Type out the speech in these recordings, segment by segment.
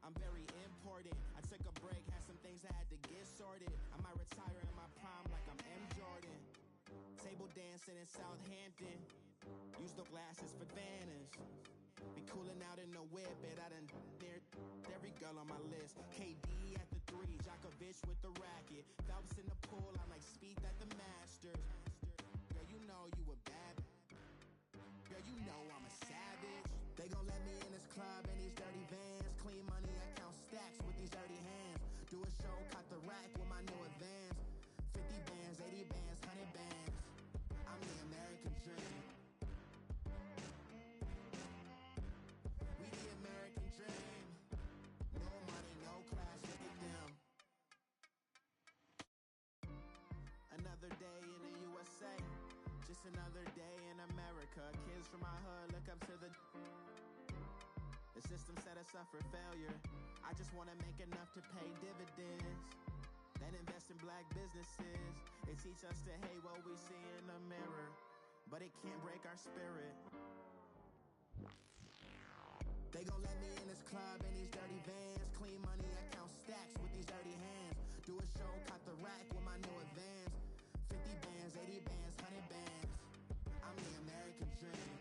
I'm very important. I took a break, had some things I had to get sorted. I might retire in my prime like I'm M. Jordan. Table dancing in Southampton. Use the glasses for Vannas. Be cooling out in the whip, and I done near every girl on my list. KD at the 3, Djokovic with the racket. Phelps in the pool, I'm like Speed at the Masters. Girl, you know you a bad. Girl, you know I'm a savage. They gon' let me in this club in these dirty vans. Clean money, I count stacks with these dirty hands. Do a show, cut the rack with my new advance. 50 bands, 80 bands, 100 bands. I'm the American dream. We the American dream. No money, no class, look at them. Another day in the USA. Just another day in America. Kids from my hood look up to the system set us up for failure. I just want to make enough to pay dividends, then invest in black businesses. They teach us to hate what we see in the mirror, but it can't break our spirit. They gon' let me in this club in these dirty vans. Clean money, I count stacks with these dirty hands. Do a show, cut the rack with my new advance. 50 bands, 80 bands, 100 bands. I'm the American dream.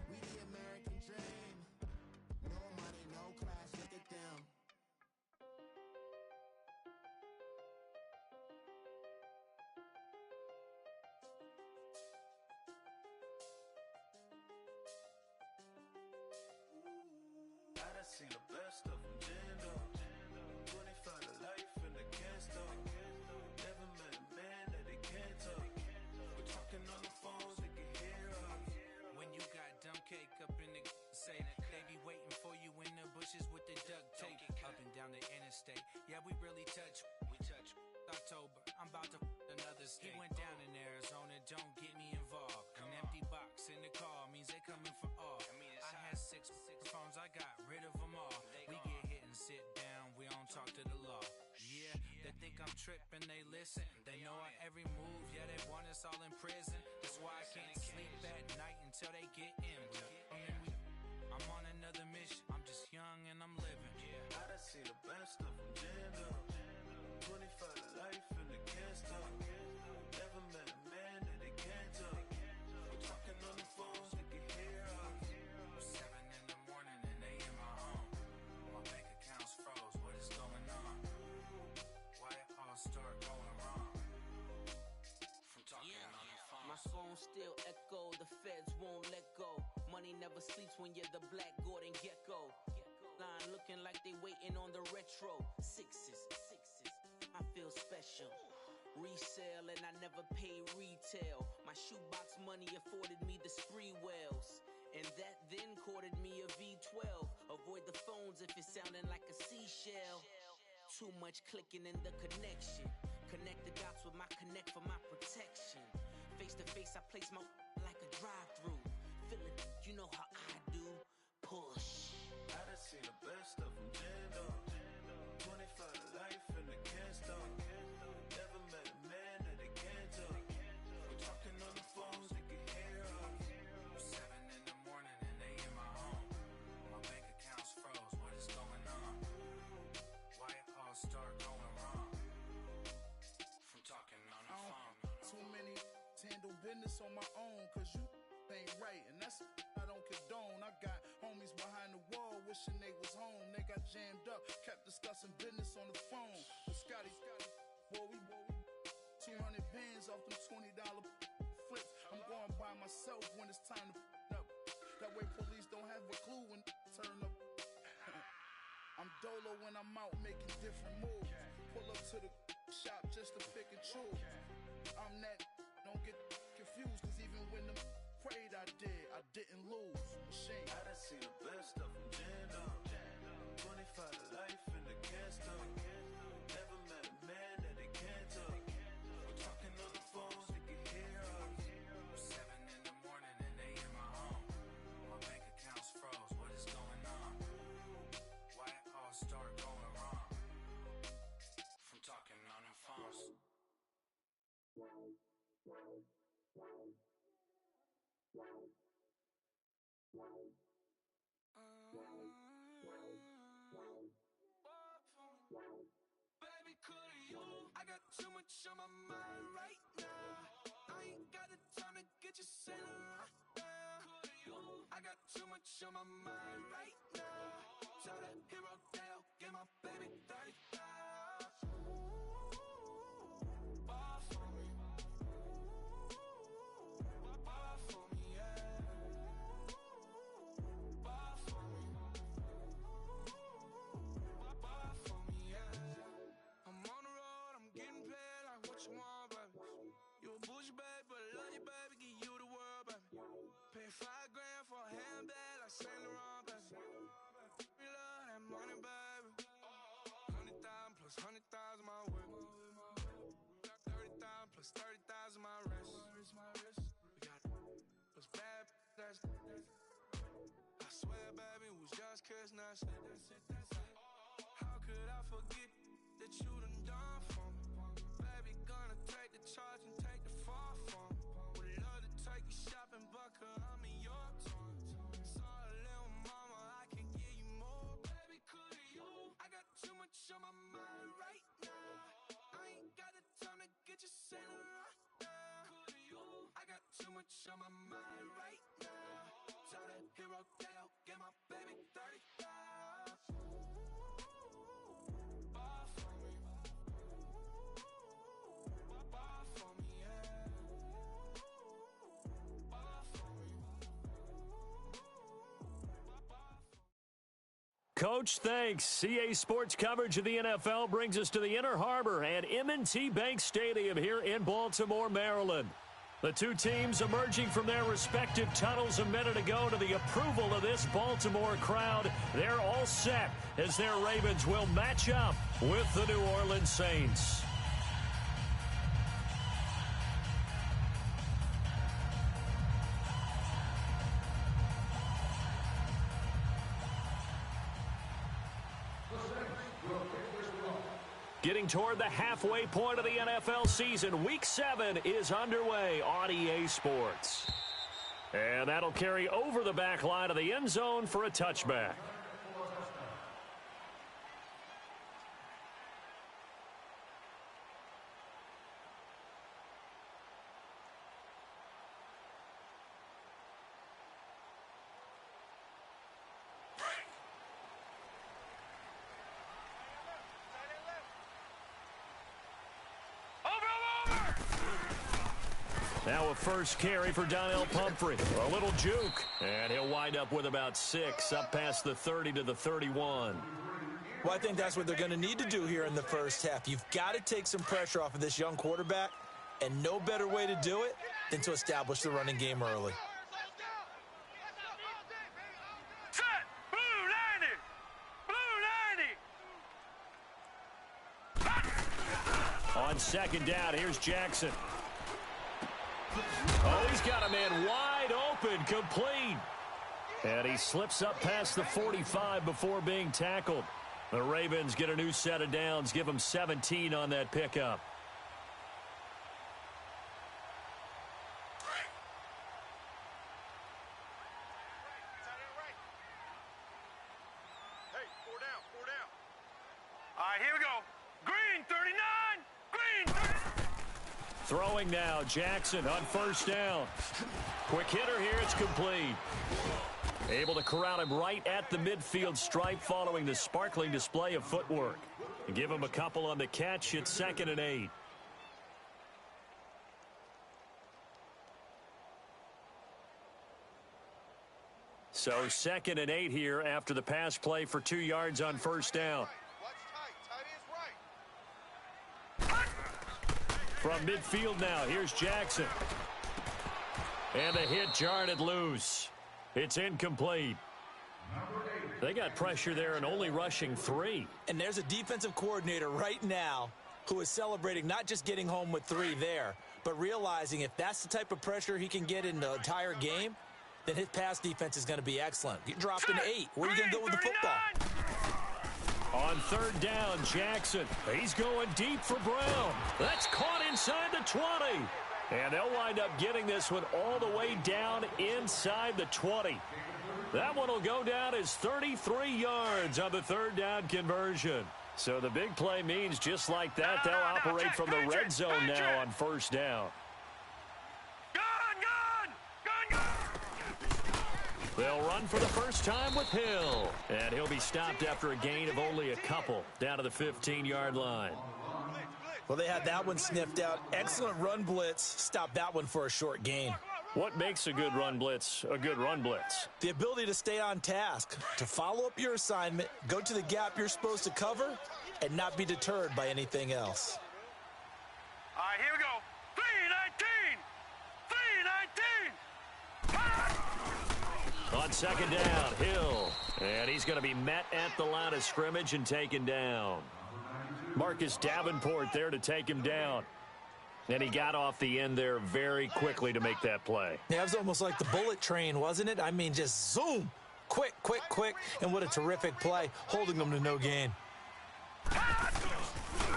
We the American dream. No money, no class, look at them. I done seen the best of them, Jando. 25 to life in the can't stop. Never met a man that they can't talk. We're talking on the phones, they can hear us. When you got dumb cake up in the say, they be waiting for you in the bushes with the duct tape. Up and down the interstate, yeah, we really touch. We touch. October, I'm about to another state. He went down in Arizona, don't get me involved. An empty box in the car means they coming for all. I had six phones, I got rid of them all. We get hit and sit down, we don't talk to the law. Yeah, they think I'm tripping, they listen. They know our every move, yeah, they want us all in prison. That's why I can't sleep at night until they get in. I'm on another mission, I'm just young and I'm living. I done seen the best of them, Jando. 25 to life and they can't stop. Never met a man that they can't talk. We're talking on the phones, they can hear us. 7 in the morning and they in my home. My bank account's froze, what is going on? Why it all start going wrong? From talking on the phone. My phone still echo, the feds won't let go. Money never sleeps when you're the black Gordon Gecko. Line looking like they waiting on the retro. Sixes, I feel special. Resale and I never pay retail. My shoebox money afforded me the spree wells, and that then courted me a V12. Avoid the phones if it's sounding like a seashell. Too much clicking in the connection. Connect the dots with my connect for my protection. Face to face, I place my like a drive-through. Feeling, you know how I do. Push. I done seen the best of them, Jando. 25 to life and they can't stop. Never met a man that they can't talk. We're talking on the phones, they can hear us. 7 in the morning and they in my home. My bank account's froze, what is going on? Why it all start going wrong? From talking on the phone. Too many handle business on my own, cause you ain't right, and that's I don't condone. I got homies behind the wall wishing they was home. They got jammed up, kept discussing business on the phone. But Scotty, boy, we 200 bands off them $20 flips. I'm going by myself when it's time to up. That way police don't have a clue when turn up. I'm dolo when I'm out making different moves. Pull up to the shop just to pick and choose. I'm that, don't get confused, cause even when the prayed I didn't lose. Machine. I done seen the best of them, Jando. 25 to life and they can't stop. Never met a man that they can't talk. We're talking on the phones, they can hear us. 7 in the morning and they in my home. My bank account's froze, what is going on? Why it all start going wrong? From talking on the phones. too much on my mind right now. I ain't got the time to get you sailing right now. I got too much on my mind right now. Tell that hero Dale, get my baby 30,000. Ball for me. Ball for me, yeah. Ball for me. Ball for me, yeah. I'm on the road, I'm getting paid like what you want, baby. You a bougie, baby, but I love you, baby. Give you the world, baby. Pay $5 grand for a handbag like Saint Laurent, baby. We love that money, baby. 100,000 plus 100,000 my whip. 30,000 plus 30,000 my wrist. We got those bad that's. I swear, baby, it was just kiss, that's it. How could I forget that you done for me? Baby, gonna take the charge and take the fall from me. Would love to take you shopping, but I'm in your town. Sorry, little mama, I can give you more. Baby, could you? I got too much on my mind right now. I ain't got the time to get you sailing right now. Could you? I got too much on my mind right now. Tell that hero Dale, get my baby 30,000. Ball for me. Ball for me, yeah. Ball for me. Coach, thanks. CA Sports coverage of the NFL brings us to the Inner Harbor at M&T Bank Stadium here in Baltimore, Maryland. The two teams emerging from their respective tunnels a minute ago to the approval of this Baltimore crowd. They're all set as their Ravens will match up with the New Orleans Saints. Getting toward the halfway point of the NFL season, Week 7 is underway on EA Sports. And that'll carry over the back line of the end zone for a touchback. Now a first carry for Donnell Pumphrey. A little juke. And he'll wind up with about 6, up past the 30 to the 31. Well, I think that's what they're going to need to do here in the first half. You've got to take some pressure off of this young quarterback, and no better way to do it than to establish the running game early. Set! Blue 90! Blue 90! On second down, here's Jackson. Oh, he's got a man wide open, complete. And he slips up past the 45 before being tackled. The Ravens get a new set of downs, give them 17 on that pickup. Hey, 4 down. All right, here we go. Green 39! Green 39! Throwing now, Jackson on first down. Quick hitter here, it's complete. Able to corral him right at the midfield stripe following the sparkling display of footwork. And give him a couple on the catch at 2nd and 8. So 2nd and 8 here after the pass play for 2 yards on first down. From midfield now, here's Jackson. And the hit jarred it loose. It's incomplete. They got pressure there and only rushing 3. And there's a defensive coordinator right now who is celebrating not just getting home with 3 there, but realizing if that's the type of pressure he can get in the entire game, then his pass defense is going to be excellent. You dropped an 8. Where are you going to go with the football? On third down, Jackson. He's going deep for Brown. That's caught inside the 20. And they'll wind up getting this one all the way down inside the 20. That one will go down as 33 yards on the third down conversion. So the big play means just like that, they'll operate from the red zone now on first down. They'll run for the first time with Hill. And he'll be stopped after a gain of only a couple down to the 15-yard line. Well, they had that one sniffed out. Excellent run blitz. Stopped that one for a short gain. What makes a good run blitz a good run blitz? The ability to stay on task, to follow up your assignment, go to the gap you're supposed to cover, and not be deterred by anything else. All right, here we go. 3-19. On second down, Hill. And he's going to be met at the line of scrimmage and taken down. Marcus Davenport there to take him down. And he got off the end there very quickly to make that play. Yeah, it was almost like the bullet train, wasn't it? I mean, just zoom. Quick, quick, quick. And what a terrific play, holding them to no gain.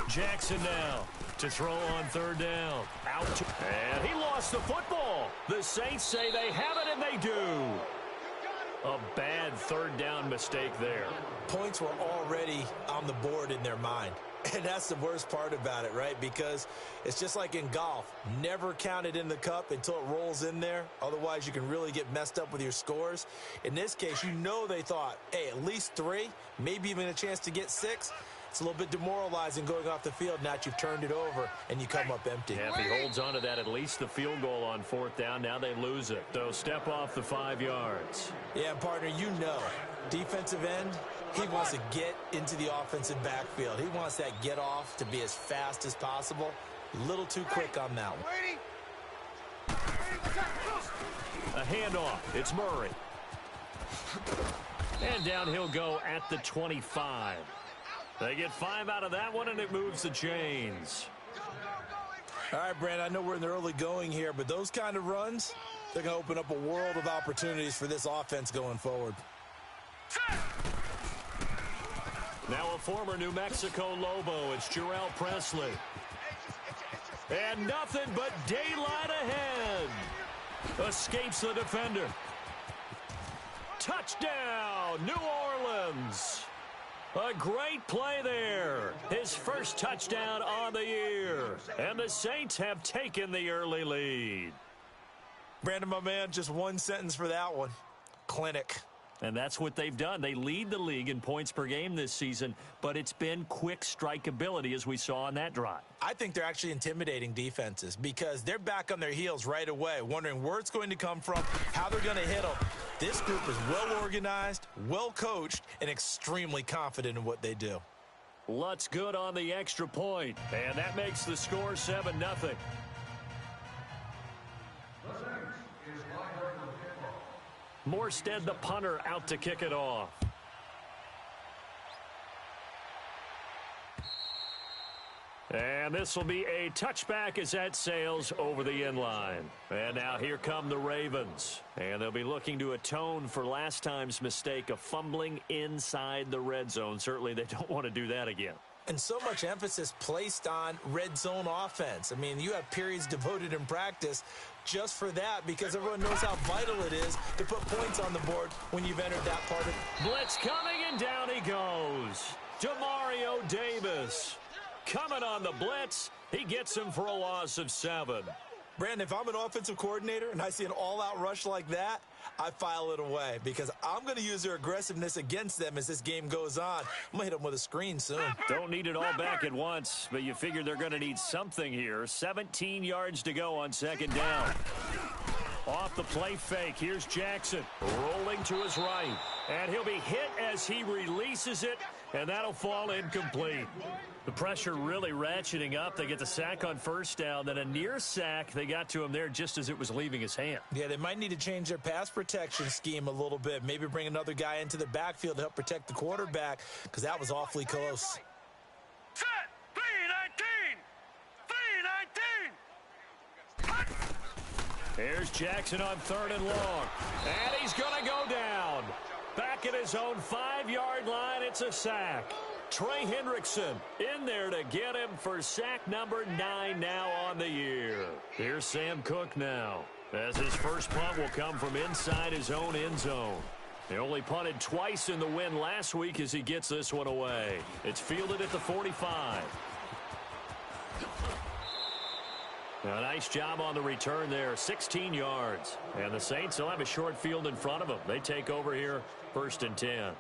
Jackson now to throw on third down. And he lost the football. The Saints say they have it, and they do. A bad third down mistake there. Points were already on the board in their mind. And that's the worst part about it, right? Because it's just like in golf. Never count it in the cup until it rolls in there. Otherwise, you can really get messed up with your scores. In this case, you know they thought, hey, at least 3, maybe even a chance to get 6. It's a little bit demoralizing going off the field now that you've turned it over and you come up empty. Yeah, if he holds on to that, at least the field goal on fourth down, now they lose it. So step off the 5 yards. Yeah, partner, you know, defensive end, he wants to get into the offensive backfield. He wants that get off to be as fast as possible. A little too quick on that one. A handoff. It's Murray. And down he'll go at the 25. They get 5 out of that one, and it moves the chains. All right, Brandon, I know we're in the early going here, but those kind of runs, they're going to open up a world of opportunities for this offense going forward. Now a former New Mexico Lobo, it's Jarrell Presley. And nothing but daylight ahead. Escapes the defender. Touchdown, New Orleans. A great play there. His first touchdown on the year. And the Saints have taken the early lead. Brandon, my man, just one sentence for that one. Clinic. And that's what they've done. They lead the league in points per game this season, but it's been quick strikeability as we saw on that drive. I think they're actually intimidating defenses because they're back on their heels right away, wondering where it's going to come from, how they're going to hit them. This group is well organized, well coached, and extremely confident in what they do. Lutz good on the extra point, and that makes the score 7-0. Morstead, the punter, out to kick it off. And this will be a touchback as that sails over the end line. And now here come the Ravens. And they'll be looking to atone for last time's mistake of fumbling inside the red zone. Certainly they don't want to do that again. And so much emphasis placed on red zone offense. I mean, you have periods devoted in practice just for that because everyone knows how vital it is to put points on the board when you've entered that part of it. Blitz coming, and down he goes. Demario Davis coming on the blitz. He gets him for a loss of 7. Brandon, if I'm an offensive coordinator and I see an all-out rush like that, I file it away because I'm going to use their aggressiveness against them as this game goes on. I'm going to hit them with a screen soon. Don't need it all back at once, but you figure they're going to need something here. 17 yards to go on second down. Off the play fake, here's Jackson rolling to his right. And he'll be hit as he releases it, and that'll fall incomplete. The pressure really ratcheting up. They get the sack on first down, then a near sack. They got to him there just as it was leaving his hand. Yeah, they might need to change their pass protection scheme a little bit. Maybe bring another guy into the backfield to help protect the quarterback because that was awfully close. Set! 3-19! Here's Jackson on third and long. And he's going to go down. Back at his own 5-yard line, it's a sack. Trey Hendrickson in there to get him for sack number 9 now on the year. Here's Sam Cook now, as his first punt will come from inside his own end zone. He only punted twice in the win last week as he gets this one away. It's fielded at the 45. A nice job on the return there, 16 yards. And the Saints will have a short field in front of them. They take over here, 1st and 10.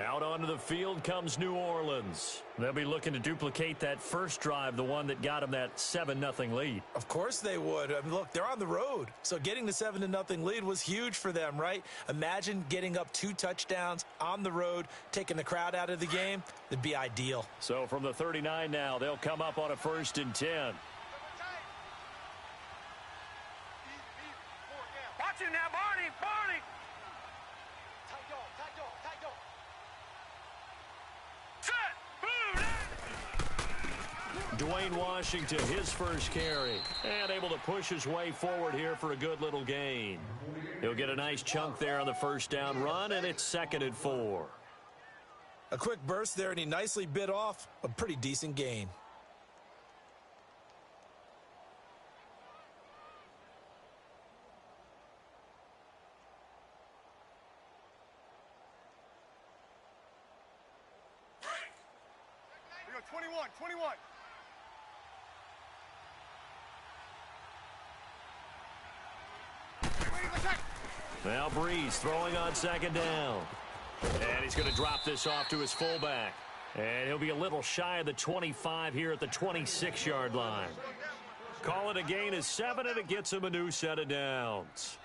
Out onto the field comes New Orleans. They'll be looking to duplicate that first drive, the one that got them that 7-0 lead. Of course they would. I mean, look, they're on the road. So getting the 7-0 lead was huge for them, right? Imagine getting up 2 touchdowns on the road, taking the crowd out of the game. It'd be ideal. So from the 39 now, they'll come up on a 1st and 10. Watch him now, Barney! Barney! Dwayne Washington, his first carry, and able to push his way forward here for a good little gain. He'll get a nice chunk there on the first down run, and it's 2nd and 4. A quick burst there, and he nicely bit off a pretty decent gain. We go 21, 21. Now Breeze throwing on 2nd down. And he's going to drop this off to his fullback. And he'll be a little shy of the 25 here at the 26-yard line. Call it a gain of 7, and it gets him a new set of downs.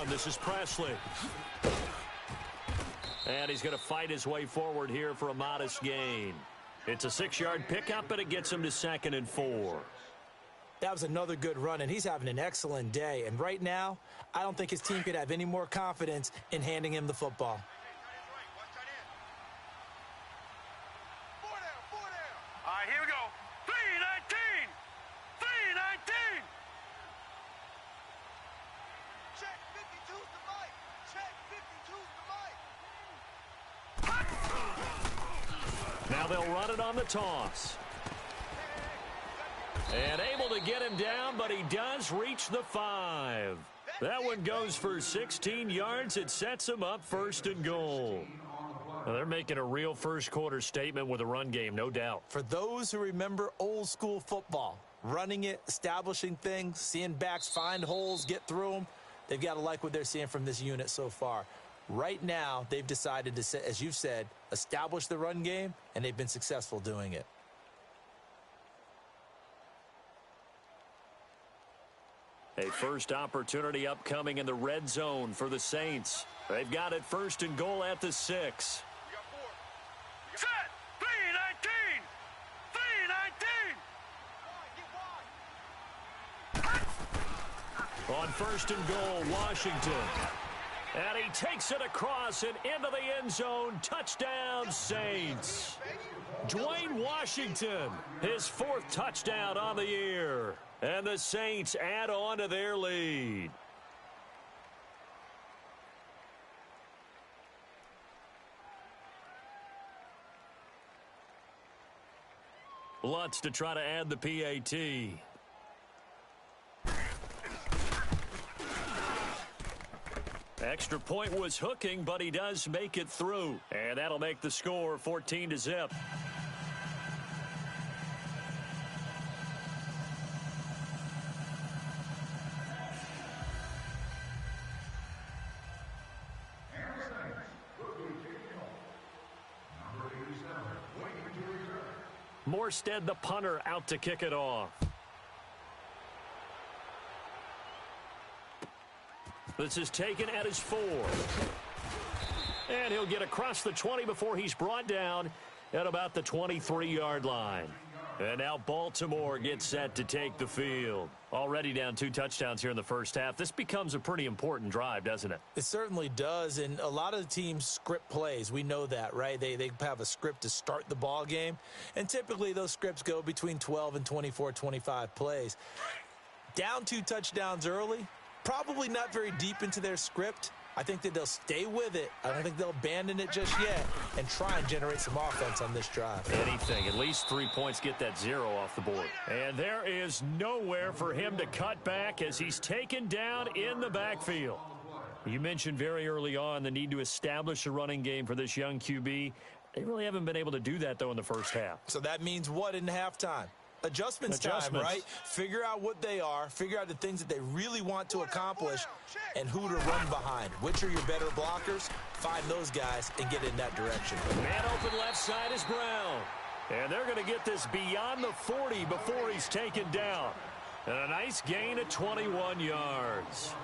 This is Presley. And he's going to fight his way forward here for a modest gain. It's a 6-yard pickup, and it gets him to 2nd and 4. That was another good run, and he's having an excellent day. And right now, I don't think his team could have any more confidence in handing him the football. All right, here we go. 3-19. 3-19. Check 52's the mic. Check 52's the mic. Now they'll run it on the toss. And able to get him down, but he does reach the 5. That one goes for 16 yards. It sets him up 1st and goal. Well, they're making a real first-quarter statement with a run game, no doubt. For those who remember old-school football, running it, establishing things, seeing backs find holes, get through them, they've got to like what they're seeing from this unit so far. Right now, they've decided to, as you've said, establish the run game, and they've been successful doing it. A first opportunity upcoming in the red zone for the Saints. They've got it 1st and goal at the 6. Set! 3-19. 3-19. On 1st and goal, Washington. And he takes it across and into the end zone. Touchdown, Saints. Dwayne Washington, his 4th touchdown on the year. And the Saints add on to their lead. Lutz to try to add the PAT. Extra point was hooking, but he does make it through. And that'll make the score 14-0. Morstead, the punter, out to kick it off. This is taken at his 4. And he'll get across the 20 before he's brought down at about the 23-yard line. And now Baltimore gets set to take the field. Already down 2 touchdowns here in the first half. This becomes a pretty important drive, doesn't it? It certainly does, and a lot of the teams script plays. We know that, right? They have a script to start the ball game, and typically those scripts go between 12 and 24, 25 plays. Down 2 touchdowns early, probably not very deep into their script. I think that they'll stay with it. I don't think they'll abandon it just yet and try and generate some offense on this drive. Anything. At least 3 points, get that 0 off the board. And there is nowhere for him to cut back as he's taken down in the backfield. You mentioned very early on the need to establish a running game for this young QB. They really haven't been able to do that, though, in the first half. So that means what in halftime? Adjustments time, right? Figure out what they are, figure out the things that they really want to accomplish, and who to run behind. Which are your better blockers? Find those guys and get in that direction. Man open left side is Brown. And they're going to get this beyond the 40 before he's taken down. And a nice gain of 21 yards.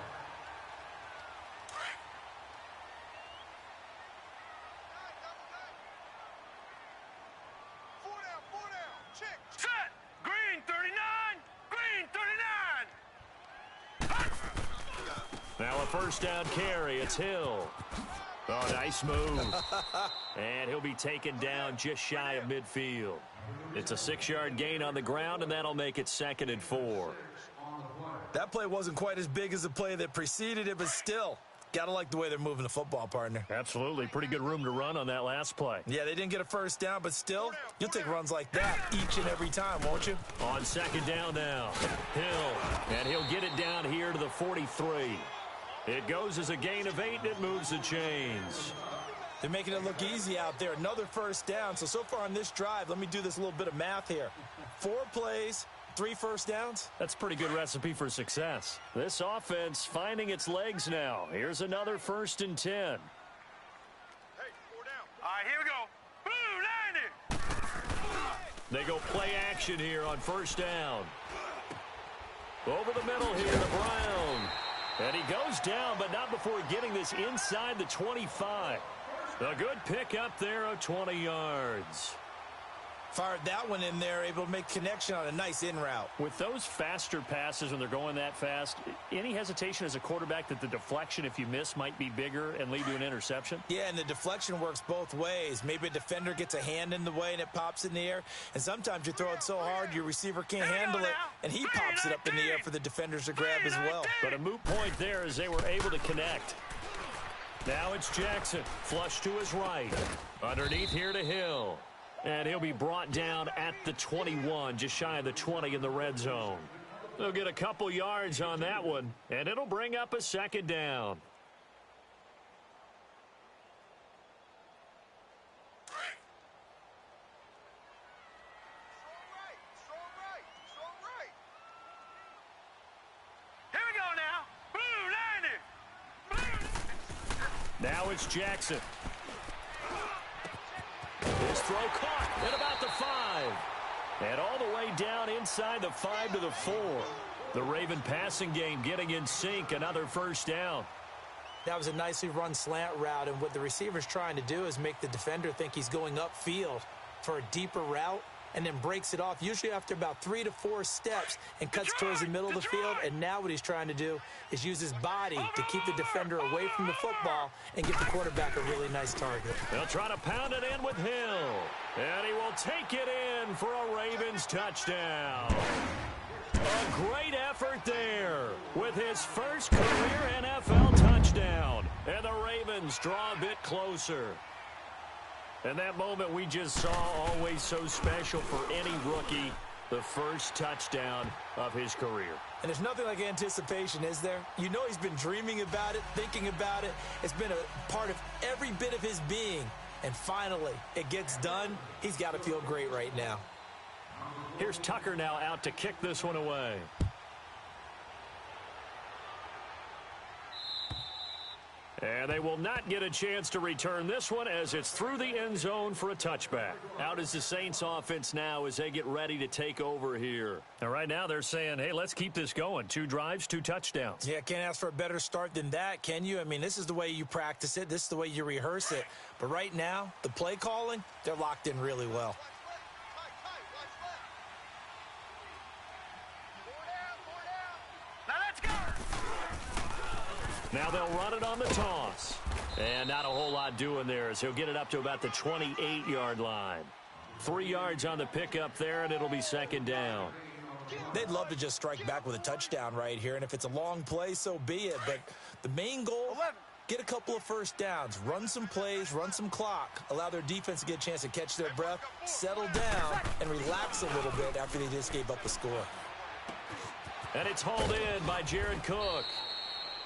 Now a first down carry. It's Hill. Oh, nice move. And he'll be taken down just shy of midfield. It's a 6-yard gain on the ground, and that'll make it 2nd and 4. That play wasn't quite as big as the play that preceded it, but still, gotta like the way they're moving the football, partner. Absolutely. Pretty good room to run on that last play. Yeah, they didn't get a first down, but still, you'll take runs like that each and every time, won't you? On 2nd down now, Hill. And he'll get it down here to the 43. It goes as a gain of 8, and it moves the chains. They're making it look easy out there. Another first down. So far on this drive, let me do this little bit of math here. 4 plays, 3 first downs. That's a pretty good recipe for success. This offense finding its legs now. Here's another 1st and 10. Hey, 4 down. All right, here we go. Blue 90. They go play action here on 1st down. Over the middle here to Brown. And he goes down, but not before getting this inside the 25. A good pickup there of 20 yards. Fired that one in there, able to make connection on a nice in route. With those faster passes when they're going that fast, any hesitation as a quarterback that the deflection, if you miss, might be bigger and lead to an interception? Yeah, and the deflection works both ways. Maybe a defender gets a hand in the way and it pops in the air. And sometimes you throw it so hard your receiver can't handle it, and he pops it up in the air for the defenders to grab as well. But a moot point there as they were able to connect. Now it's Jackson, flush to his right. Underneath here to Hill. And he'll be brought down at the 21, just shy of the 20 in the red zone. They'll get a couple yards on that one, and it'll bring up a 2nd down. Here we go now. Blue 90. Now it's Jackson. His throw caught at about the 5. And all the way down inside the 5 to the 4. The Raven passing game getting in sync. Another 1st down. That was a nicely run slant route, and what the receiver's trying to do is make the defender think he's going upfield for a deeper route, and then breaks it off, usually after about 3 to 4 steps, and cuts towards the middle of the field. And now what he's trying to do is use his body to keep the defender away from the football and give the quarterback a really nice target. They'll try to pound it in with Hill. And he will take it in for a Ravens touchdown. A great effort there with his first career NFL touchdown. And the Ravens draw a bit closer. And that moment we just saw, always so special for any rookie, the first touchdown of his career. And there's nothing like anticipation, is there? You know he's been dreaming about it, thinking about it. It's been a part of every bit of his being. And finally, it gets done. He's got to feel great right now. Here's Tucker now out to kick this one away. And they will not get a chance to return this one as it's through the end zone for a touchback. Out is the Saints offense now as they get ready to take over here. And right now they're saying, hey, let's keep this going. 2 drives, 2 touchdowns. Yeah, can't ask for a better start than that, can you? I mean, this is the way you practice it. This is the way you rehearse it. But right now, the play calling, they're locked in really well. Now they'll run it on the toss. And not a whole lot doing there as he'll get it up to about the 28-yard line. 3 yards on the pickup there, and it'll be second down. They'd love to just strike back with a touchdown right here, and if it's a long play, so be it. But the main goal, get a couple of first downs, run some plays, run some clock, allow their defense to get a chance to catch their breath, settle down, and relax a little bit after they just gave up a score. And it's hauled in by Jared Cook.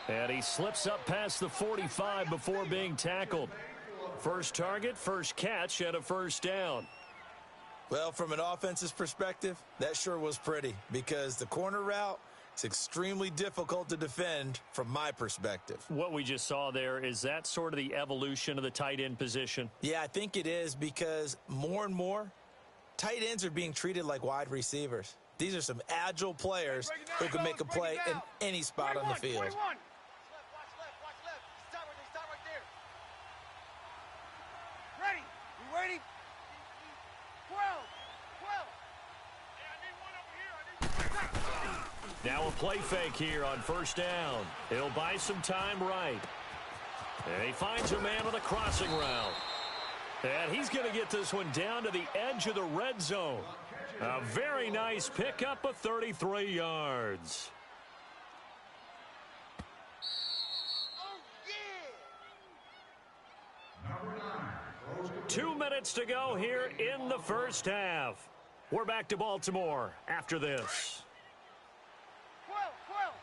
And he slips up past the 45 before being tackled. First target, first catch, and a first down. Well, from an offensive perspective, that sure was pretty because the corner route is extremely difficult to defend from my perspective. What we just saw there, is that sort of the evolution of the tight end position? Yeah, I think it is because more and more, tight ends are being treated like wide receivers. These are some agile players who can make a play in any spot on the field. Ready? 12. Now a play fake here on first down. He'll buy some time right. And he finds a man on the crossing route. And he's going to get this one down to the edge of the red zone. A very nice pickup of 33 yards. 2 minutes to go here in the first half. We're back to Baltimore after this. 12. 27,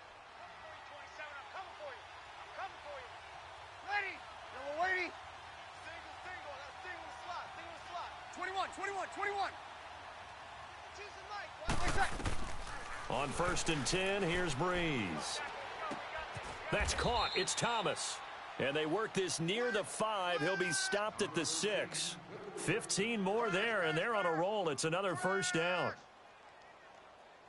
I'm coming for you. Ready? No, we're waiting. Single. That's single slot. 21. Choose the mic. On first and 10, here's Breeze. That's caught. It's Thomas. And they work this near the 5. He'll be stopped at the 6. 15 more there, and they're on a roll. It's another first down.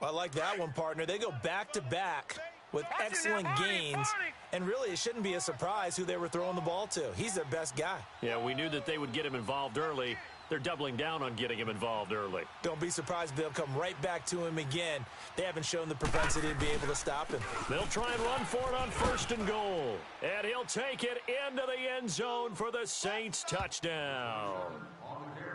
I like that one, partner. They go back-to-back with excellent gains. And really, it shouldn't be a surprise who they were throwing the ball to. He's their best guy. Yeah, we knew that they would get him involved early. They're doubling down on getting him involved early. Don't be surprised if they'll come right back to him again. They haven't shown the propensity to be able to stop him. They'll try and run for it on first and goal. And he'll take it into the end zone for the Saints touchdown.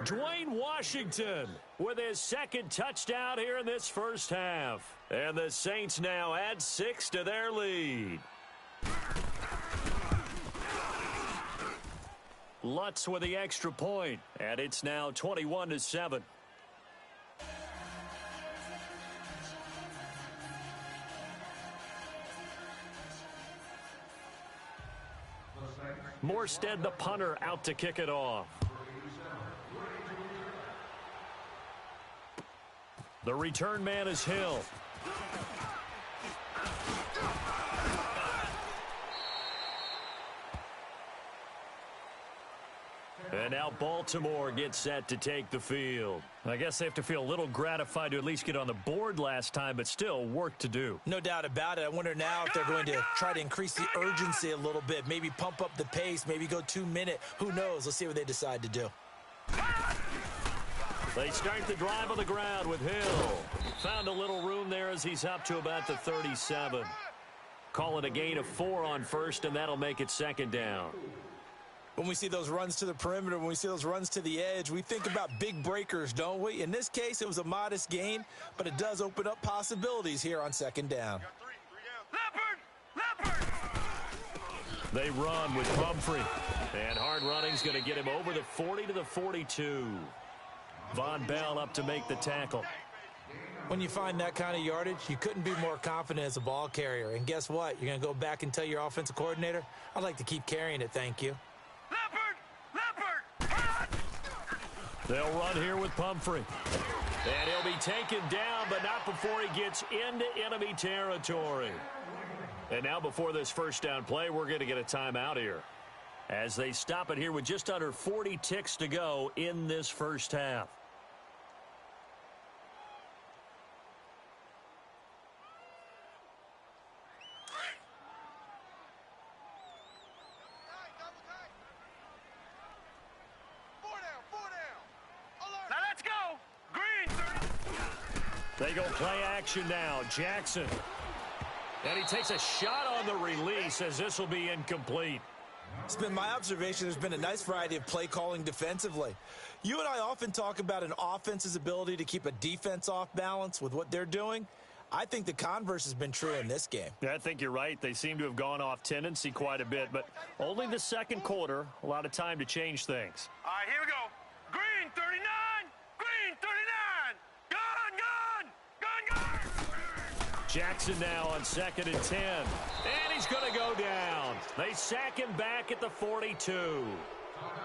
Dwayne Washington with his second touchdown here in this first half. And the Saints now add 6 to their lead. Lutz with the extra point, and it's now 21-7. Morstead, the punter, out to kick it off. The return man is Hill. And now Baltimore gets set to take the field. I guess they have to feel a little gratified to at least get on the board last time, but still work to do. No doubt about it. I wonder now if they're going to try to increase the urgency a little bit, maybe pump up the pace, maybe go 2-minute. Who knows? Let's see what they decide to do. They start the drive on the ground with Hill. Found a little room there as he's up to about the 37. Call it a gain of 4 on first, and that'll make it second down. When we see those runs to the perimeter, when we see those runs to the edge, we think about big breakers, don't we? In this case, it was a modest gain, but it does open up possibilities here on second down. Leopard! They run with Humphrey. And hard running's going to get him over the 40 to the 42. Von Bell up to make the tackle. When you find that kind of yardage, you couldn't be more confident as a ball carrier. And guess what? You're going to go back and tell your offensive coordinator, I'd like to keep carrying it, thank you. Leopard! They'll run here with Pumphrey. And he'll be taken down, but not before he gets into enemy territory. And now before this first down play, we're going to get a timeout here, as they stop it here with just under 40 ticks to go in this first half. They go play action now. Jackson. And he takes a shot on the release as this will be incomplete. It's been my observation there's been a nice variety of play calling defensively. You and I often talk about an offense's ability to keep a defense off balance with what they're doing. I think the converse has been true in this game. Yeah, I think you're right. They seem to have gone off tendency quite a bit, but only the second quarter, a lot of time to change things. All right, here we go. Green 39, green 39. Gun, gun, gun, gun. Jackson now on 2nd and 10. And he's going to go down. They sack him back at the 42.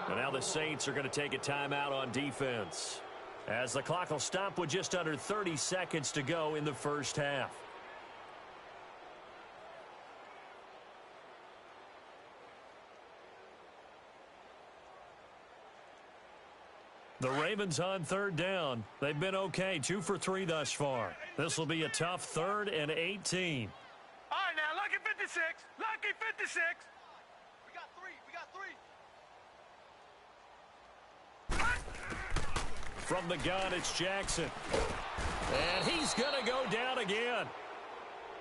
And now the Saints are going to take a timeout on defense, as the clock will stop with just under 30 seconds to go in the first half. The Ravens on 3rd down. They've been okay, 2 for 3 thus far. This will be a tough 3rd and 18. All right, now, lucky 56. Lucky 56. We got three. From the gun, it's Jackson. And he's going to go down again.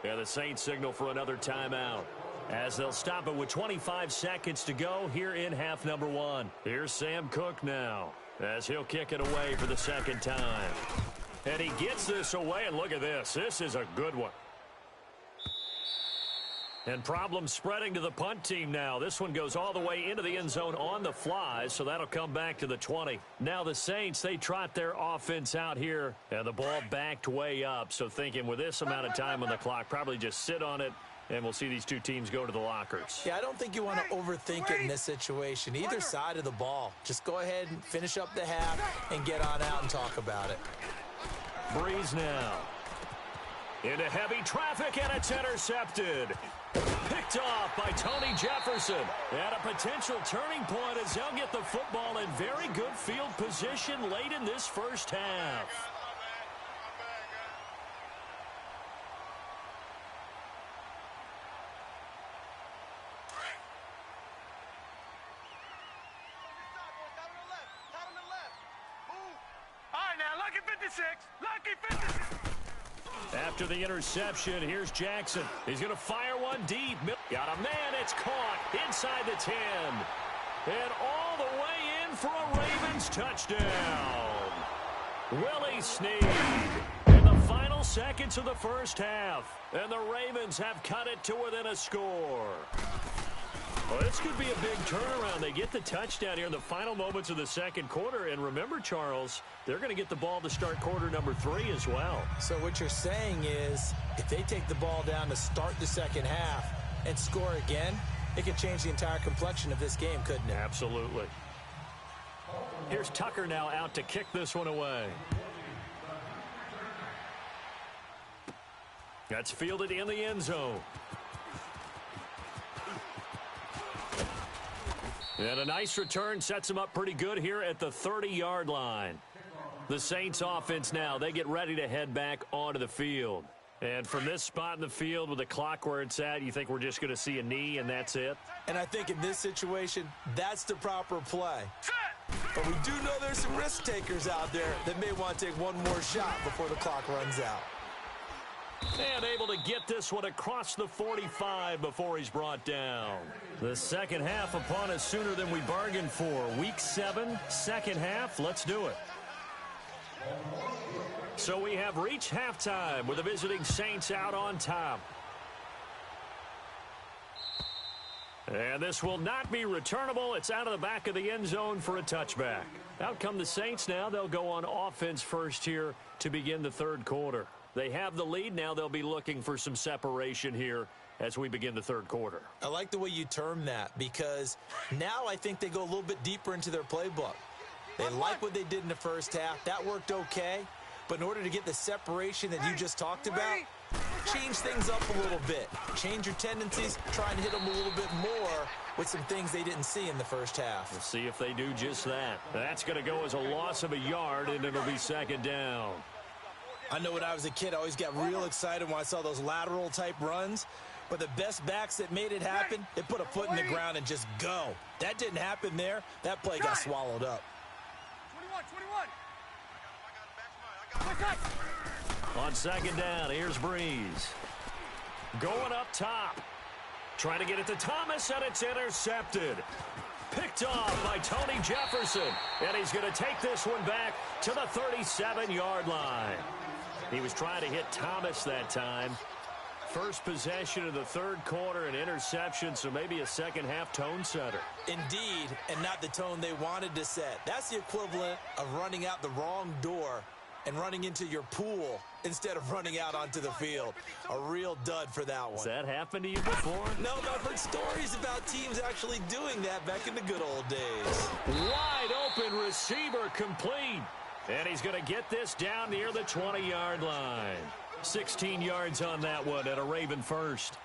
And the Saints signal for another timeout, as they'll stop it with 25 seconds to go here in half number 1. Here's Sam Cook now, as he'll kick it away for the second time. And he gets this away, and look at this. This is a good one. And problems spreading to the punt team now. This one goes all the way into the end zone on the fly, so that'll come back to the 20. Now the Saints, they trot their offense out here, and the ball backed way up. So thinking with this amount of time on the clock, probably just sit on it, and we'll see these two teams go to the lockers. Yeah, I don't think you want to overthink it in this situation. Either side of the ball. Just go ahead and finish up the half and get on out and talk about it. Breeze now. Into heavy traffic, and it's intercepted. Picked off by Tony Jefferson. And a potential turning point as they'll get the football in very good field position late in this first half. All right, now, lucky 56. Lucky 56. After the interception, here's Jackson. He's going to fire one deep. Got a man. It's caught inside the 10. And all the way in for a Ravens touchdown. Willie Snead in the final seconds of the first half. And the Ravens have cut it to within a score. Well, this could be a big turnaround. They get the touchdown here in the final moments of the second quarter. And remember, Charles, they're going to get the ball to start quarter number 3 as well. So what you're saying is if they take the ball down to start the second half and score again, it could change the entire complexion of this game, couldn't it? Absolutely. Here's Tucker now out to kick this one away. That's fielded in the end zone. And a nice return sets him up pretty good here at the 30-yard line. The Saints offense now, they get ready to head back onto the field. And from this spot in the field with the clock where it's at, you think we're just going to see a knee and that's it? And I think in this situation, that's the proper play. But we do know there's some risk takers out there that may want to take one more shot before the clock runs out. And able to get this one across the 45 before he's brought down. The second half upon us sooner than we bargained for. Week 7, second half. Let's do it. So we have reached halftime with the visiting Saints out on top. And this will not be returnable. It's out of the back of the end zone for a touchback. Out come the Saints now. They'll go on offense first here to begin the third quarter. They have the lead. Now they'll be looking for some separation here as we begin the third quarter. I like the way you term that because now I think they go a little bit deeper into their playbook. They like what they did in the first half. That worked okay. But in order to get the separation that you just talked about, change things up a little bit. Change your tendencies. Try and hit them a little bit more with some things they didn't see in the first half. We'll see if they do just that. That's going to go as a loss of a yard, and it'll be second down. I know when I was a kid, I always got real excited when I saw those lateral-type runs. But the best backs that made it happen, they put a foot in the ground and just go. That didn't happen there. That play got swallowed up. 21. On second down, here's Breeze. Going up top. Trying to get it to Thomas, and it's intercepted. Picked off by Tony Jefferson. And he's going to take this one back to the 37-yard line. He was trying to hit Thomas that time. First possession of the third quarter, an interception, so maybe a second-half tone setter. Indeed, and not the tone they wanted to set. That's the equivalent of running out the wrong door and running into your pool instead of running out onto the field. A real dud for that one. Has that happened to you before? No, but I've heard stories about teams actually doing that back in the good old days. Wide open receiver complete. And he's going to get this down near the 20-yard line. 16 yards on that one at a Raven first.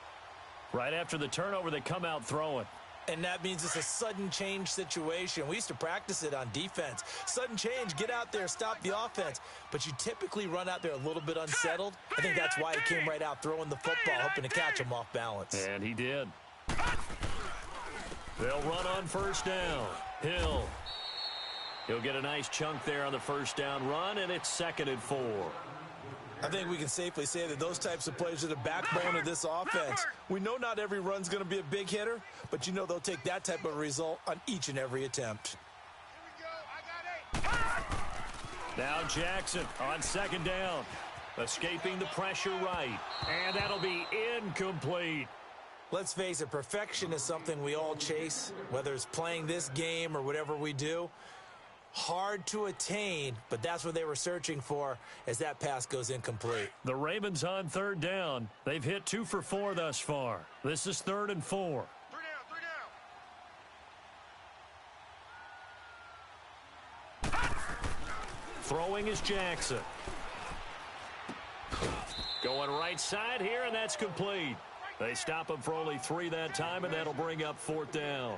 Right after the turnover, they come out throwing. And that means it's a sudden change situation. We used to practice it on defense. Sudden change, get out there, stop the offense. But you typically run out there a little bit unsettled. I think that's why he came right out throwing the football, hoping to catch him off balance. And he did. They'll run on first down. Hill. He'll get a nice chunk there on the first down run, and it's 2nd and 4. I think we can safely say that those types of plays are the backbone of this offense. We know not every run's going to be a big hitter, but you know they'll take that type of result on each and every attempt. Now Jackson on 2nd down. Escaping the pressure right. And that'll be incomplete. Let's face it, perfection is something we all chase, whether it's playing this game or whatever we do. Hard to attain, but that's what they were searching for as that pass goes incomplete. The Ravens on 3rd down. They've hit 2 for 4 thus far. This is 3rd and 4. Throwing is Jackson. Going right side here, and that's complete. They stop him for only 3 that time, and that'll bring up 4th down.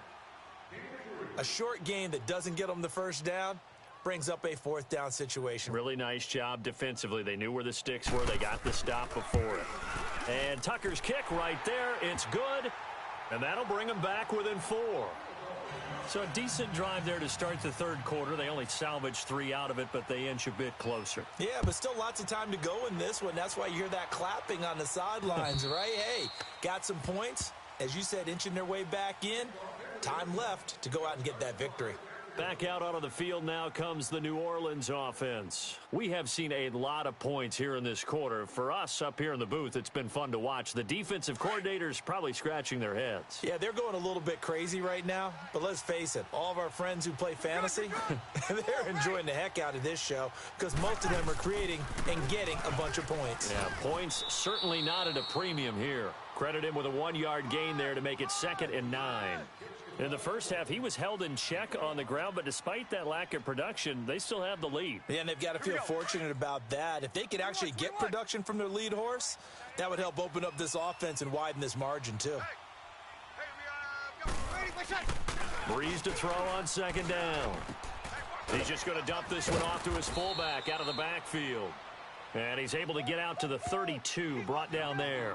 A short game that doesn't get them the first down brings up a 4th down situation. Really nice job defensively. They knew where the sticks were. They got the stop before it. And Tucker's kick right there. It's good. And that'll bring them back within 4. So a decent drive there to start the third quarter. They only salvaged 3 out of it, but they inch a bit closer. Yeah, but still lots of time to go in this one. That's why you hear that clapping on the sidelines, right? Hey, got some points. As you said, inching their way back in. Time left to go out and get that victory. Back out onto the field now comes the New Orleans offense. We have seen a lot of points here in this quarter. For us up here in the booth, it's been fun to watch. The defensive coordinators probably scratching their heads. Yeah, they're going a little bit crazy right now. But let's face it, all of our friends who play fantasy, they're enjoying the heck out of this show because most of them are creating and getting a bunch of points. Yeah, points certainly not at a premium here. Credit him with a 1-yard gain there to make it 2nd and 9. In the first half, he was held in check on the ground, but despite that lack of production, they still have the lead. Yeah, and they've got to feel fortunate about that. If they could actually get production from their lead horse, that would help open up this offense and widen this margin, too. Breeze to throw on 2nd down. He's just going to dump this one off to his fullback out of the backfield. And he's able to get out to the 32, brought down there.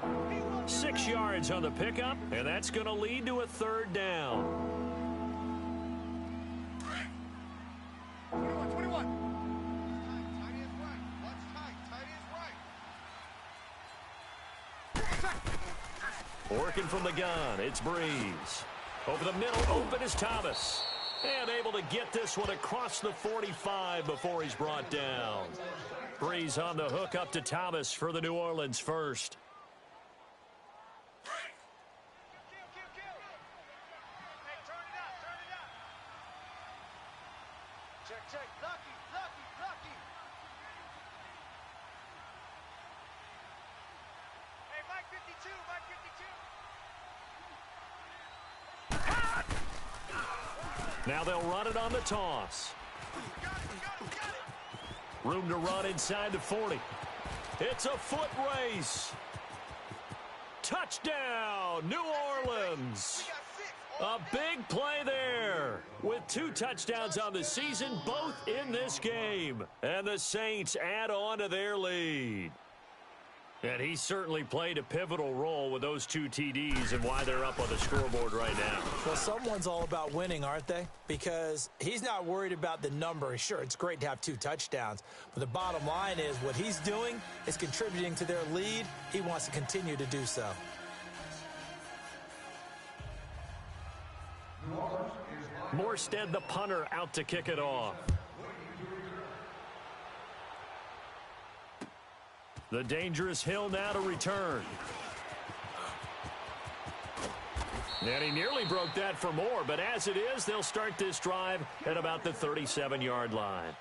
6 yards on the pickup, and that's going to lead to a 3rd down. 21. Working from the gun, it's Breeze. Over the middle, open is Thomas. And able to get this one across the 45 before he's brought down. Breeze on the hook up to Thomas for the New Orleans first. Check. Lucky. Hey, Mike 52. Now they'll run it on the toss. Room to run inside the 40. It's a foot race. Touchdown, New Orleans. A big play there with 2 touchdowns on the season, both in this game. And the Saints add on to their lead. And he certainly played a pivotal role with those 2 TDs and why they're up on the scoreboard right now. Well, someone's all about winning, aren't they? Because he's not worried about the number. Sure, it's great to have 2 touchdowns. But the bottom line is what he's doing is contributing to their lead. He wants to continue to do so. Morstead, the punter, out to kick it off. The dangerous Hill now to return. And he nearly broke that for more, but as it is, they'll start this drive at about the 37-yard line.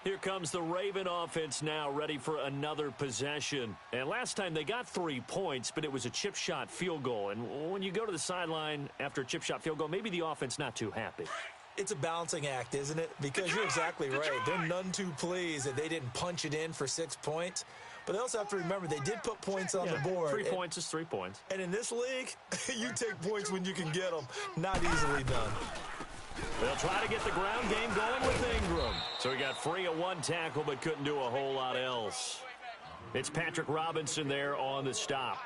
Here comes the Raven offense now, ready for another possession. And last time they got 3 points, but it was a chip shot field goal. And when you go to the sideline after a chip shot field goal, maybe the offense not too happy. It's a balancing act, isn't it? Because you're exactly right. They're none too pleased that they didn't punch it in for 6 points. But they also have to remember they did put points on the board. 3 points is 3 points. And in this league, you take points when you can get them. Not easily done. They'll try to get the ground game going with Ingram. So he got free of 1 tackle but couldn't do a whole lot else. It's Patrick Robinson there on the stop.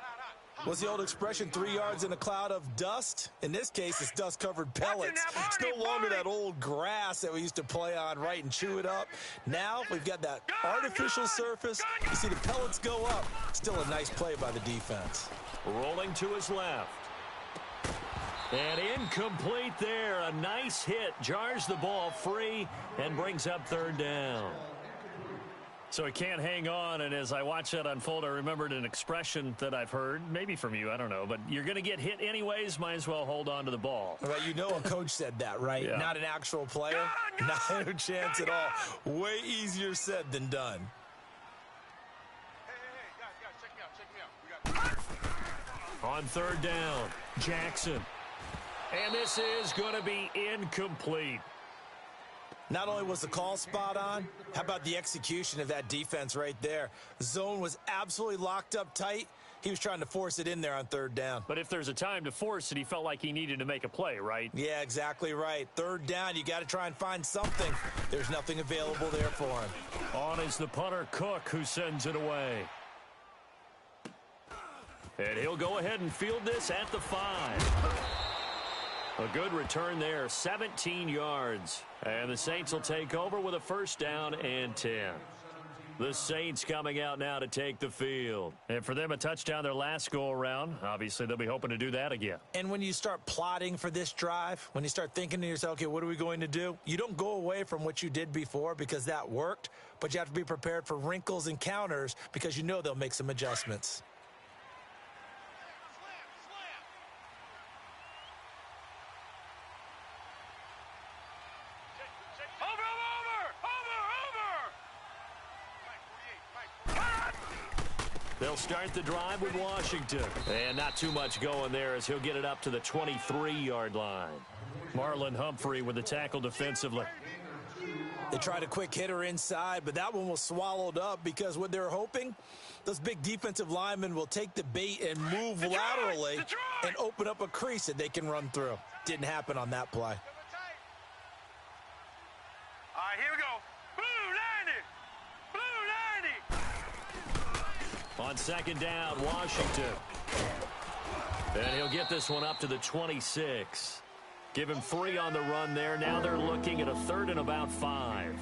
What's the old expression, 3 yards in a cloud of dust? In this case, it's dust-covered pellets. It's no longer that old grass that we used to play on, right, and chew it up. Now we've got that artificial surface. You see the pellets go up. Still a nice play by the defense. Rolling to his left. And incomplete there. A nice hit. Jars the ball free and brings up 3rd down. So he can't hang on, and as I watch that unfold, I remembered an expression that I've heard, maybe from you, I don't know, but you're going to get hit anyways, might as well hold on to the ball. Well, you know a coach said that, right? Yeah. Not an actual player. Not a chance at all. Way easier said than done. Hey, guys, check me out. On 3rd down, Jackson. And this is going to be incomplete. Not only was the call spot on, how about the execution of that defense right there? Zone was absolutely locked up tight. He was trying to force it in there on 3rd down. But if there's a time to force it, he felt like he needed to make a play, right? Yeah, exactly right. 3rd down, you got to try and find something. There's nothing available there for him. On is the punter, Cook, who sends it away. And he'll go ahead and field this at the 5. A good return there, 17 yards. And the Saints will take over with a 1st down and 10. The Saints coming out now to take the field. And for them, a touchdown their last go-around. Obviously, they'll be hoping to do that again. And when you start plotting for this drive, when you start thinking to yourself, okay, what are we going to do? You don't go away from what you did before because that worked, but you have to be prepared for wrinkles and counters because you know they'll make some adjustments. They'll start the drive with Washington. And not too much going there as he'll get it up to the 23-yard line. Marlon Humphrey with the tackle defensively. They tried a quick hitter inside, but that one was swallowed up because what they're hoping, those big defensive linemen will take the bait and move laterally and open up a crease that they can run through. Didn't happen on that play. All right, here we go. Blue 90. On 2nd down, Washington. And he'll get this one up to the 26. Give him 3 on the run there. Now they're looking at a 3rd and about 5.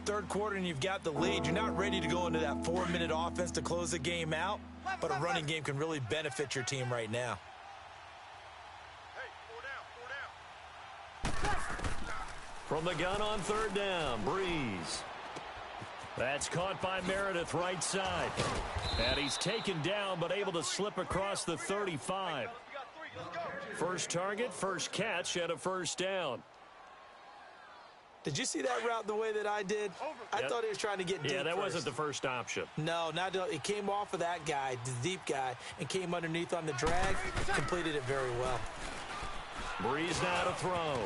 3rd quarter and you've got the lead. You're not ready to go into that 4-minute offense to close the game out, but a running game can really benefit your team right now. Hey, 4 down. From the gun on 3rd down, Breeze. That's caught by Meredith right side. And he's taken down but able to slip across the 35. First target, first catch at a 1st down. Did you see that route the way that I did? I thought he was trying to get deep. Yeah, that first. wasn't the first option. No, not it came off of that guy, the deep guy, and came underneath on the drag. Completed it very well. Breeze now to throw.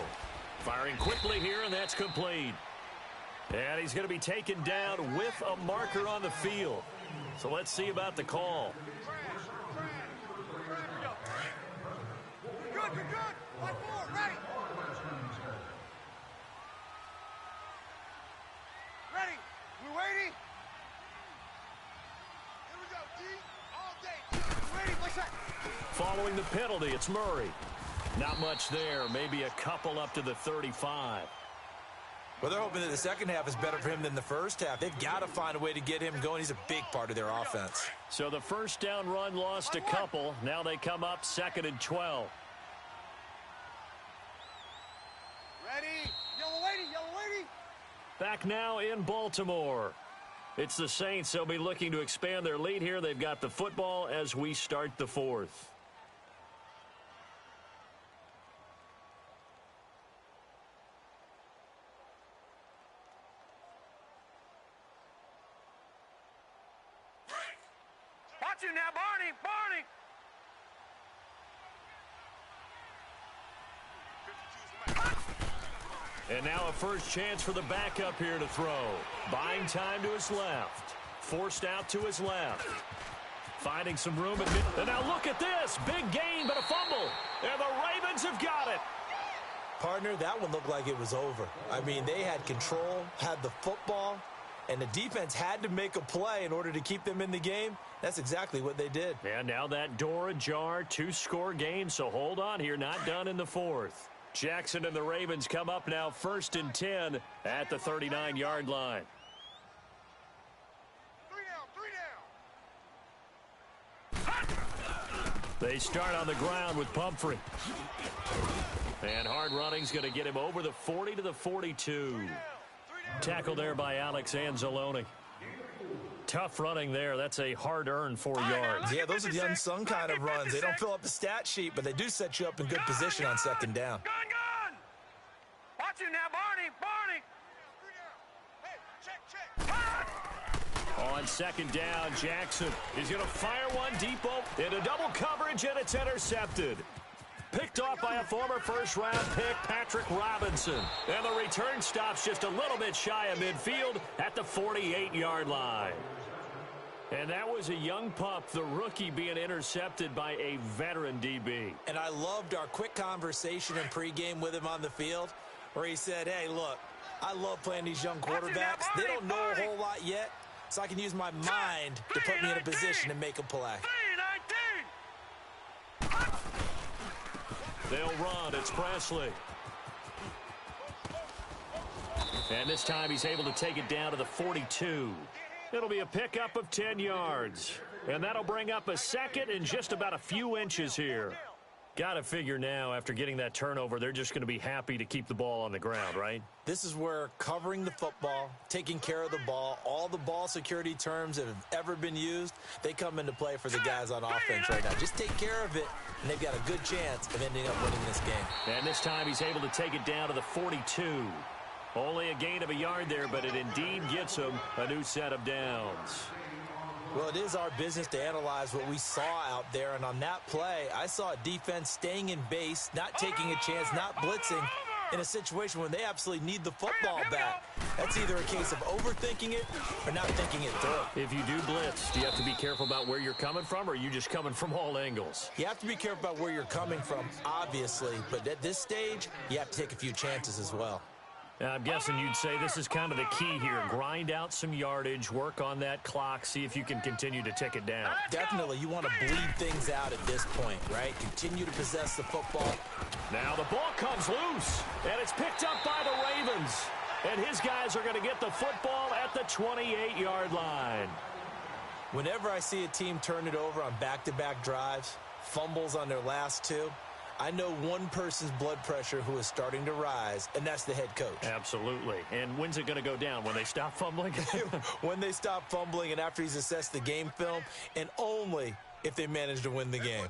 Firing quickly here, and that's complete. And he's going to be taken down with a marker on the field. So let's see about the call. Good. 1-4, ready. Ready. We're waiting. Here we go, D. following the penalty. It's Murray. Not much there. Maybe a couple up to the 35. Well, they're hoping that the second half is better for him than the first half. They've got to find a way to get him going. He's a big part of their offense. So the first down run lost a couple. Now they come up 2nd and 12. Ready? Yellow lady, yellow lady. Back now in Baltimore. It's the Saints. They'll be looking to expand their lead here. They've got the football as we start the 4th. Watch you now, Barney, Barney. And now a first chance for the backup here to throw. Buying time to his left. Forced out to his left. Finding some room at mid. And now look at this. Big gain, but a fumble. And the Ravens have got it. Partner, that one looked like it was over. I mean, they had control, had the football, and the defense had to make a play in order to keep them in the game. That's exactly what they did. And now that door ajar, 2-score game, so hold on here. Not done in the 4th. Jackson and the Ravens come up now 1st and 10 at the 39-yard line. They start on the ground with Pumphrey. And hard running's going to get him over the 40 to the 42. Tackle there by Alex Anzalone. Tough running there. That's a hard-earned 4 yards. Yeah, those are the unsung kind of runs. They don't fill up the stat sheet, but they do set you up in good position on 2nd down. Gun! Watch you now, Barney, Barney. Hey, check. On 2nd down, Jackson is going to fire one deep into double coverage, and it's intercepted. Picked off by a former first-round pick, Patrick Robinson. And the return stops just a little bit shy of midfield at the 48-yard line. And that was a young pup, the rookie being intercepted by a veteran DB. And I loved our quick conversation in pregame with him on the field where he said, hey, look, I love playing these young quarterbacks. They don't know a whole lot yet, so I can use my mind to put me in a position to make a play. They'll run. It's Presley. And this time he's able to take it down to the 42. It'll be a pickup of 10 yards. And that'll bring up a 2nd and just about a few inches here. Got to figure now, after getting that turnover, they're just going to be happy to keep the ball on the ground, right? This is where covering the football, taking care of the ball, all the ball security terms that have ever been used, they come into play for the guys on offense right now. Just take care of it, and they've got a good chance of ending up winning this game. And this time he's able to take it down to the 42. Only a gain of a yard there, but it indeed gets him a new set of downs. Well, it is our business to analyze what we saw out there, and on that play, I saw a defense staying in base, not taking a chance, not blitzing in a situation when they absolutely need the football back. That's either a case of overthinking it or not thinking it through. If you do blitz, do you have to be careful about where you're coming from, or are you just coming from all angles? You have to be careful about where you're coming from, obviously, but at this stage, you have to take a few chances as well. I'm guessing you'd say this is kind of the key here. Grind out some yardage, work on that clock, see if you can continue to tick it down. Definitely. You want to bleed things out at this point, right? Continue to possess the football. Now the ball comes loose, and it's picked up by the Ravens. And his guys are going to get the football at the 28-yard line. Whenever I see a team turn it over on back-to-back drives, fumbles on their last two, I know one person's blood pressure who is starting to rise, and that's the head coach. Absolutely. And when's it going to go down? When they stop fumbling? When they stop fumbling and after he's assessed the game film, and only if they manage to win the game.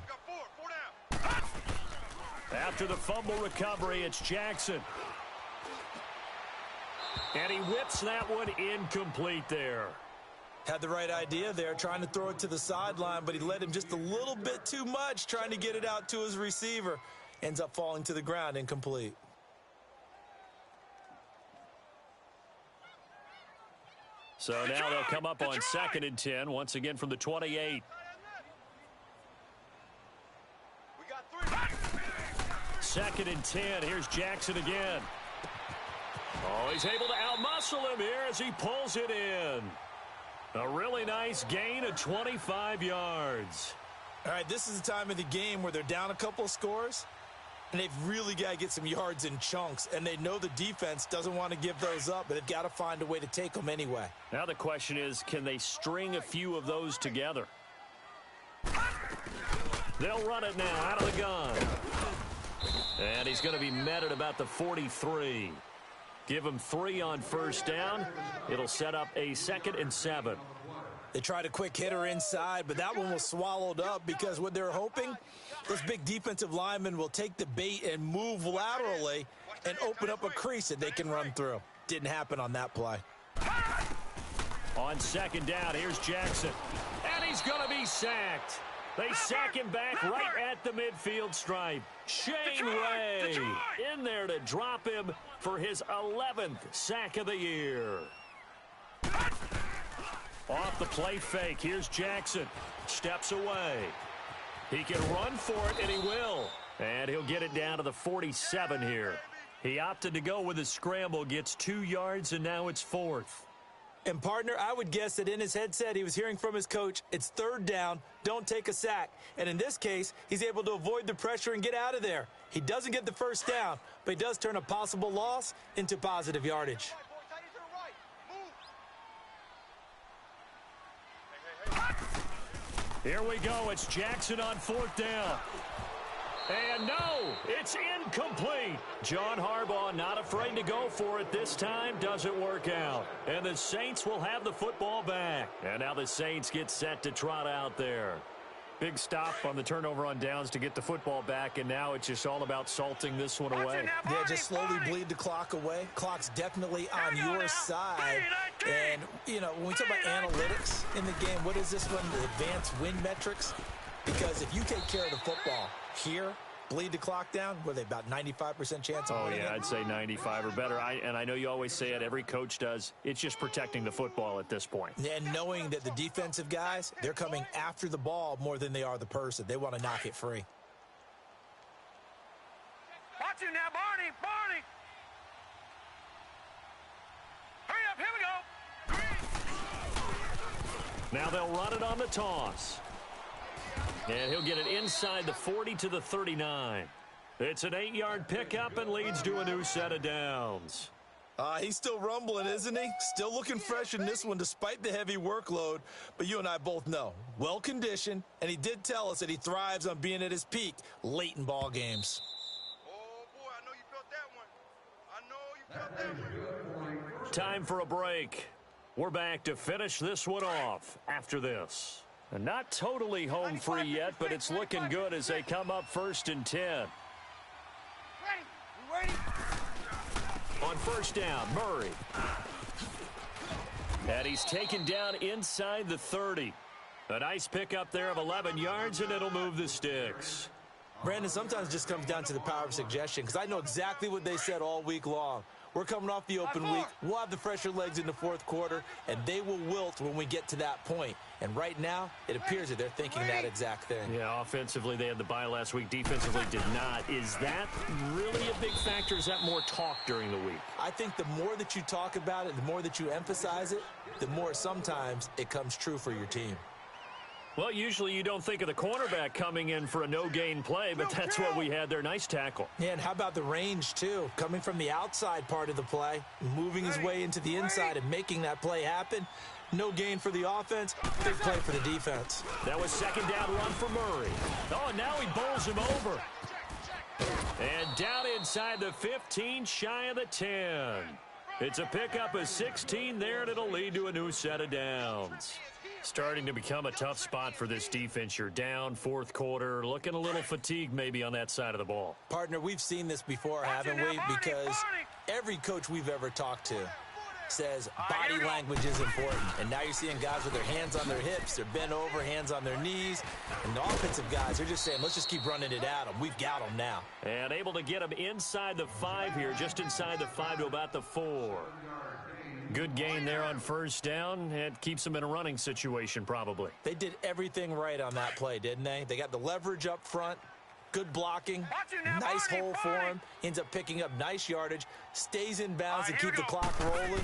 After the fumble recovery, it's Jackson. And he whips that one incomplete there. Had the right idea there, trying to throw it to the sideline, but he led him just a little bit too much, trying to get it out to his receiver. Ends up falling to the ground, incomplete. So now they'll come up on 2nd and 10, once again from the 28. We got 3. 2nd and 10, here's Jackson again. Oh, he's able to outmuscle him here as he pulls it in. A really nice gain of 25 yards. All right, this is the time of the game where they're down a couple of scores, and they've really got to get some yards in chunks, and they know the defense doesn't want to give those up, but they've got to find a way to take them anyway. Now the question is, can they string a few of those together? They'll run it now out of the gun. And he's going to be met at about the 43. Give him 3 on first down. It'll set up a 2nd and 7. They tried a quick hitter inside, but that one was swallowed up because what they're hoping, those big defensive linemen will take the bait and move laterally and open up a crease that they can run through. Didn't happen on that play. On 2nd down, here's Jackson. And he's going to be sacked. They sack him back right at the midfield stripe. Shane Ray in there to drop him for his 11th sack of the year. Off the play fake, here's Jackson. Steps away. He can run for it, and he will. And he'll get it down to the 47 here. He opted to go with a scramble, gets 2 yards, and now it's 4th. And, partner, I would guess that in his headset he was hearing from his coach, it's 3rd down, don't take a sack. And in this case, he's able to avoid the pressure and get out of there. He doesn't get the first down, but he does turn a possible loss into positive yardage. Here we go. It's Jackson on 4th down. And no, it's incomplete. John Harbaugh not afraid to go for it this time. Doesn't work out. And the Saints will have the football back. And now the Saints get set to trot out there. Big stop on the turnover on downs to get the football back, and now it's just all about salting this one away. Yeah, just slowly bleed the clock away. Clock's definitely on your side. And, you know, when we talk about analytics in the game, what is this one? The advanced win metrics? Because if you take care of the football here, bleed the clock down, were they about 95% chance of winning it? I'd say 95 or better. And I know you always say it, every coach does. It's just protecting the football at this point. And knowing that the defensive guys, they're coming after the ball more than they are the person. They want to knock it free. Watch it now, Barney! Barney! Hurry up, here we go! Now they'll run it on the toss. And he'll get it inside the 40 to the 39. It's an 8-yard pickup and leads to a new set of downs. He's still rumbling, isn't he? Still looking fresh in this one despite the heavy workload. But you and I both know, well-conditioned, and he did tell us that he thrives on being at his peak late in ball games. Oh, boy, I know you felt that one. I know you felt that one. Time for a break. We're back to finish this one off after this. And not totally home free yet, but it's looking good as they come up 1st and 10. On 1st down, Murray. And he's taken down inside the 30. A nice pickup there of 11 yards, and it'll move the sticks. Brandon, sometimes it just comes down to the power of suggestion, because I know exactly what they said all week long. We're coming off the open week. We'll have the fresher legs in the 4th quarter, and they will wilt when we get to that point. And right now, it appears that they're thinking that exact thing. Yeah, offensively, they had the bye last week. Defensively, did not. Is that really a big factor? Is that more talk during the week? I think the more that you talk about it, the more that you emphasize it, the more sometimes it comes true for your team. Well, usually you don't think of the cornerback coming in for a no-gain play, but that's what we had there. Nice tackle. Yeah, and how about the range, too? Coming from the outside part of the play, moving his way into the inside and making that play happen. No gain for the offense, big play for the defense. That was 2nd down run for Murray. Oh, and now he bowls him over. And down inside the 15, shy of the 10. It's a pickup of 16 there, and it'll lead to a new set of downs. Starting to become a tough spot for this defense. You're down 4th quarter, looking a little fatigued maybe on that side of the ball. Partner, we've seen this before, haven't we? Because every coach we've ever talked to says body language is important. And now you're seeing guys with their hands on their hips, they're bent over, hands on their knees. And the offensive guys are just saying, let's just keep running it at them. We've got them now. And able to get them inside the 5 here, just inside the 5 to about the 4. Good gain there on 1st down. It keeps them in a running situation probably. They did everything right on that play, didn't they? They got the leverage up front, good blocking, nice hole for him, ends up picking up nice yardage, stays in bounds to keep the clock rolling.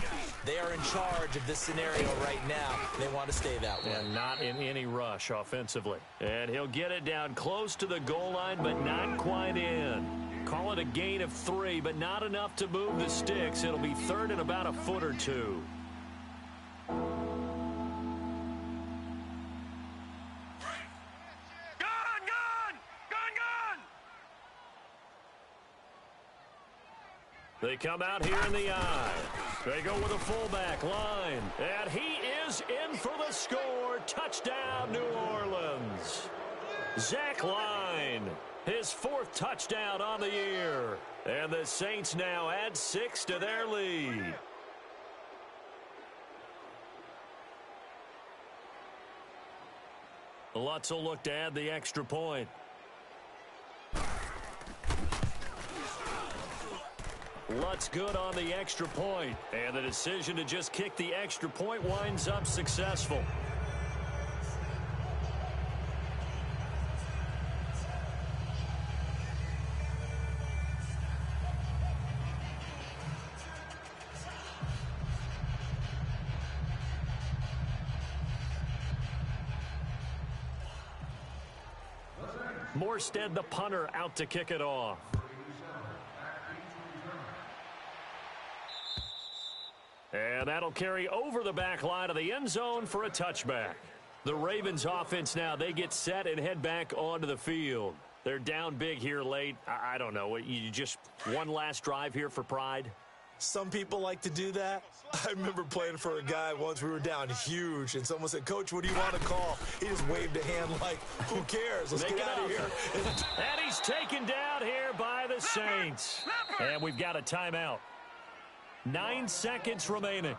They are in charge of this scenario right now. They want to stay that way. And not in any rush offensively. And he'll get it down close to the goal line, but not quite in. Call it a gain of 3, but not enough to move the sticks. It'll be third and about a foot or two. They come out here in the eye. They go with a fullback line. And he is in for the score. Touchdown, New Orleans. Zach Line, his 4th touchdown on the year. And the Saints now add 6 to their lead. Lutz will look to add the extra point. Lutz good on the extra point, and the decision to just kick the extra point winds up successful. Morstead, the punter, out to kick it off. And that'll carry over the back line of the end zone for a touchback. The Ravens offense now, they get set and head back onto the field. They're down big here late. I don't know. You just one last drive here for pride? Some people like to do that. I remember playing for a guy once. We were down huge, and someone said, "Coach, what do you want to call?" He just waved a hand like, who cares? Let's get out of here. And he's taken down here by the Saints. And we've got a timeout. 9 seconds remaining.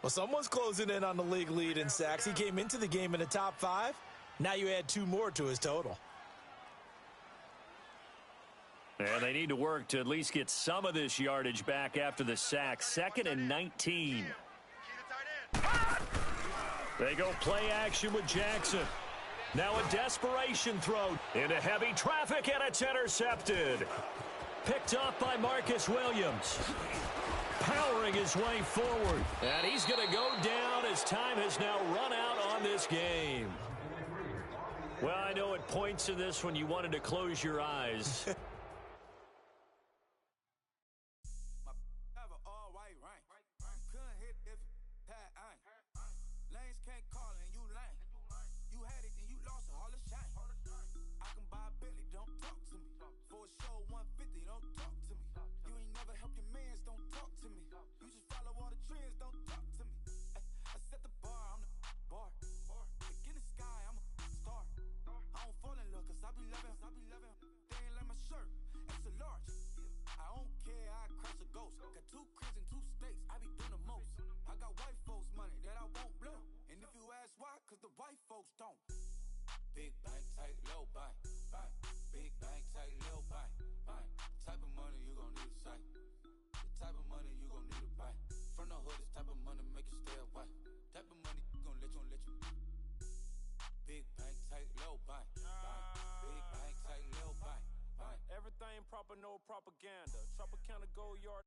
Well, someone's closing in on the league lead in sacks. He came into the game in the top 5. Now you add 2 more to his total. And they need to work to at least get some of this yardage back after the sack. 2nd and 19. They go play action with Jackson. Now a desperation throw into heavy traffic, and it's intercepted. Picked up by Marcus Williams. Powering his way forward. And he's going to go down as time has now run out on this game. Well, I know at points in this when you wanted to close your eyes. Proper, no propaganda. Tropicana Gold Yard.